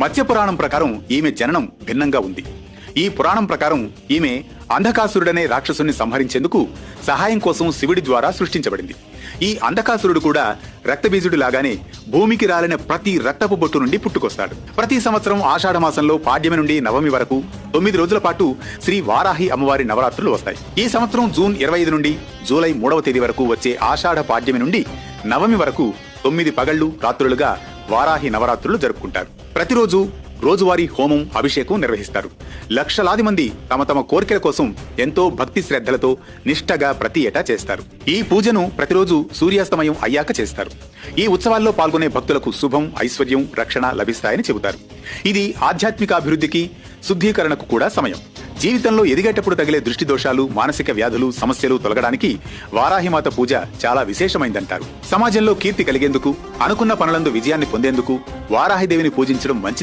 మత్స్య పురాణం ప్రకారం ఈమె జననం భిన్నంగా ఉంది. ఈ పురాణం ప్రకారం ఈమె అంధకాసురుడనే రాక్షసుని సంహరించేందుకు సహాయం కోసం శివుడి ద్వారా సృష్టించబడింది. ఈ అంధకాసురుడు కూడా రక్తబీజుడి లాగానే భూమికి రాలిన ప్రతి రక్తపు బొట్టు నుండి పుట్టుకొస్తాడు. ప్రతి సంవత్సరం ఆషాఢ మాసంలో పాడ్యమి నుండి నవమి వరకు 9 రోజుల పాటు శ్రీ వారాహి అమ్మవారి నవరాత్రులు వస్తాయి. ఈ సంవత్సరం జూన్ 25 నుండి జూలై 3వ తేదీ వరకు వచ్చే ఆషాఢ పాడ్యమి నుండి నవమి వరకు 9 పగళ్లు రాత్రులుగా వారాహి నవరాత్రులు జరుపుకుంటారు. ప్రతిరోజు రోజువారీ హోమం, అభిషేకం నిర్వహిస్తారు. లక్షలాది మంది తమ తమ కోరికల కోసం ఎంతో భక్తి శ్రద్ధలతో నిష్ఠగా ప్రతి ఏటా చేస్తారు. ఈ పూజను ప్రతిరోజు సూర్యాస్తమయం అయ్యాక చేస్తారు. ఈ ఉత్సవాల్లో పాల్గొనే భక్తులకు శుభం, ఐశ్వర్యం, రక్షణ లభిస్తాయని చెబుతారు. ఇది ఆధ్యాత్మిక అభివృద్ధికి, శుద్ధీకరణకు కూడా సమయం. జీవితంలో ఎదిగేటప్పుడు తగిలే దృష్టి దోషాలు, మానసిక వ్యాధులు, సమస్యలు తొలగడానికి వారాహిమాత పూజ చాలా విశేషమైందంటారు. సమాజంలో కీర్తి కలిగేందుకు, అనుకున్న పనులందు విజయాన్ని పొందేందుకు వారాహిదేవిని పూజించడం మంచిది.